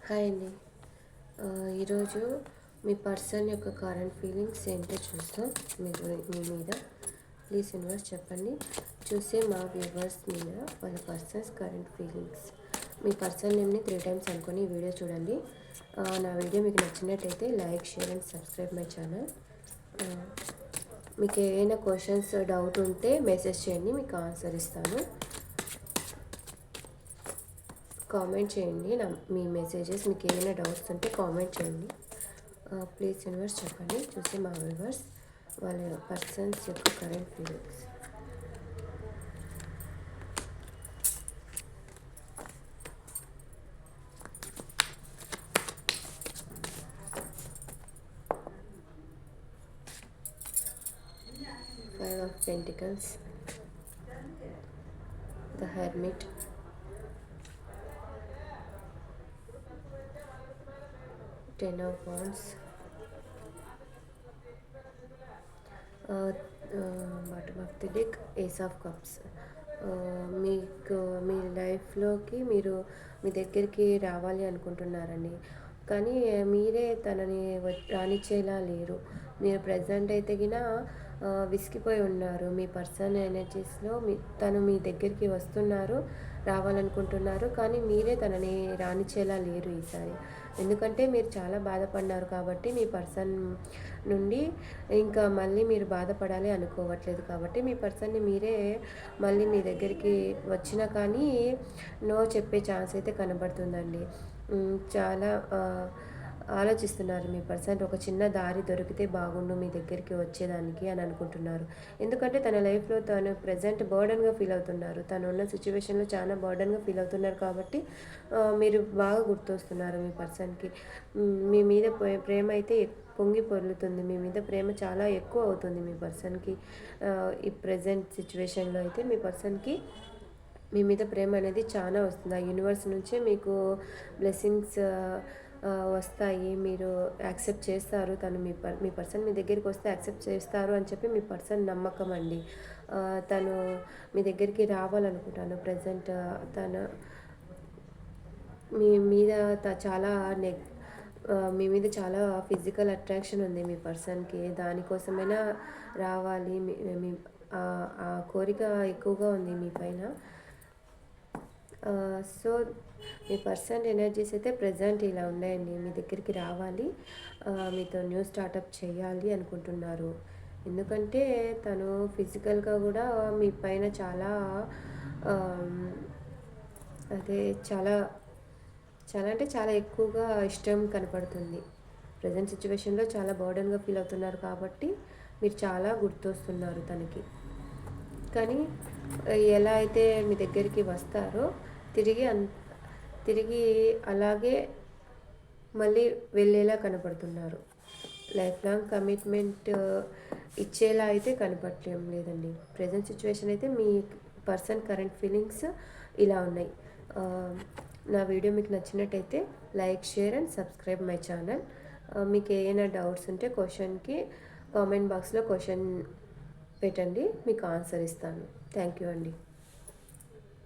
Hi అండి. ఈరోజు మీ person యొక్క కరెంట్ ఫీలింగ్స్ ఏంటో చూస్తాం. మీ మీద ప్లీజ్ యూనివర్స్ చెప్పండి. చూసే మా వ్యూవర్స్ మీద వాళ్ళ పర్సన్స్ కరెంట్ ఫీలింగ్స్. మీ పర్సన్ నేమ్ని 3 టైమ్స్ అనుకొని ఈ వీడియో చూడండి. నా వీడియో మీకు నచ్చినట్టయితే like, share and subscribe my channel. మీకు ఏమైనా క్వశ్చన్స్ డౌట్ ఉంటే మెసేజ్ చేయండి, మీకు ఆన్సర్ ఇస్తాను. కామెంట్ చేయండి. మీ మెసేజెస్ మీకు ఏమైనా డౌట్స్ ఉంటే కామెంట్ చేయండి. ప్లీజ్ యూనివర్స్ చెప్పండి. చూసి మా వ్యూవర్స్ వాళ్ళ పర్సన్స్ యొక్క current feelings. Five of Pentacles, the Hermit, Ten of Wands, bottom of the deck, Ace of Cups. మీకు మీ లైఫ్లోకి మీరు మీ దగ్గరికి రావాలి అనుకుంటున్నారండి, కానీ మీరే తనని రానిచ్చేలా లేరు. మీరు ప్రజెంట్ అయితే గిన విసిగిపోయి ఉన్నారు. మీ పర్సన్ ఎనర్జీస్లో తను మీ దగ్గరికి వస్తున్నారు, రావాలనుకుంటున్నారు, కానీ మీరే తనని రానిచ్చేలా లేరు ఈసారి. ఎందుకంటే మీరు చాలా బాధపడినారు కాబట్టి మీ పర్సన్ నుండి ఇంకా మళ్ళీ మీరు బాధపడాలి అనుకోవట్లేదు కాబట్టి మీ పర్సన్ని మీరే మళ్ళీ మీ దగ్గరికి వచ్చినా కానీ నో చెప్పే ఛాన్స్ అయితే కనబడుతుందండి. చాలా ఆలోచిస్తున్నారు మీ పర్సన్. ఒక చిన్న దారి దొరికితే బాగుండు మీ దగ్గరికి వచ్చేదానికి అని అనుకుంటున్నారు. ఎందుకంటే తన లైఫ్లో తను ప్రజెంట్ బర్డన్గా ఫీల్ అవుతున్నారు. తను ఉన్న సిచ్యువేషన్లో చాలా బర్డన్గా ఫీల్ అవుతున్నారు కాబట్టి మీరు బాగా గుర్తొస్తున్నారు మీ పర్సన్కి. మీ మీద ప్రేమ అయితే పొంగి పొర్లుతుంది. మీ మీద ప్రేమ చాలా ఎక్కువ అవుతుంది మీ పర్సన్కి. ఈ ప్రజెంట్ సిచ్యువేషన్లో అయితే మీ పర్సన్కి మీ మీద ప్రేమ అనేది చాలా వస్తుంది. ఆ యూనివర్స్ నుంచే మీకు బ్లెస్సింగ్స్ వస్తాయి. మీరు యాక్సెప్ట్ చేస్తారు. తను మీ పర్సన్ మీ దగ్గరికి వస్తే యాక్సెప్ట్ చేస్తారు అని చెప్పి మీ పర్సన్ నమ్మకం అండి. తను మీ దగ్గరికి రావాలనుకుంటాను. ప్రజెంట్ తను మీ మీద చాలా మీ మీద చాలా ఫిజికల్ అట్రాక్షన్ ఉంది మీ పర్సన్కి. దానికోసమైనా రావాలి. మీ ఆ కోరిక ఎక్కువగా ఉంది మీ పైన. సో మీ పర్సన్ ఎనర్జీస్ అయితే ప్రజెంట్ ఇలా ఉన్నాయండి. మీ దగ్గరికి రావాలి, మీతో న్యూ స్టార్టప్ చేయాలి అనుకుంటున్నారు. ఎందుకంటే తను ఫిజికల్గా కూడా మీ పైన చాలా అదే చాలా చాలా అంటే చాలా ఎక్కువగా ఇష్టం కనపడుతుంది. ప్రజెంట్ సిచ్యువేషన్లో చాలా బర్డన్గా ఫీల్ అవుతున్నారు కాబట్టి మీరు చాలా గుర్తొస్తున్నారు తనకి. కానీ ఎలా అయితే మీ దగ్గరికి వస్తారో తిరిగి అలాగే మళ్ళీ వెళ్ళేలా కనపడుతున్నారు. లైఫ్ లాంగ్ కమిట్మెంట్ ఇచ్చేలా అయితే కనపడటం లేదండి. ప్రజెంట్ సిచ్యువేషన్ అయితే మీ పర్సన్ కరెంట్ ఫీలింగ్స్ ఇలా ఉన్నాయి. నా వీడియో మీకు నచ్చినట్టయితే like, share and subscribe my channel. మీకు ఏమైనా డౌట్స్ ఉంటే క్వశ్చన్కి కామెంట్ బాక్స్లో క్వశ్చన్ పెట్టండి, మీకు ఆన్సర్ ఇస్తాను. థ్యాంక్ యూ అండి.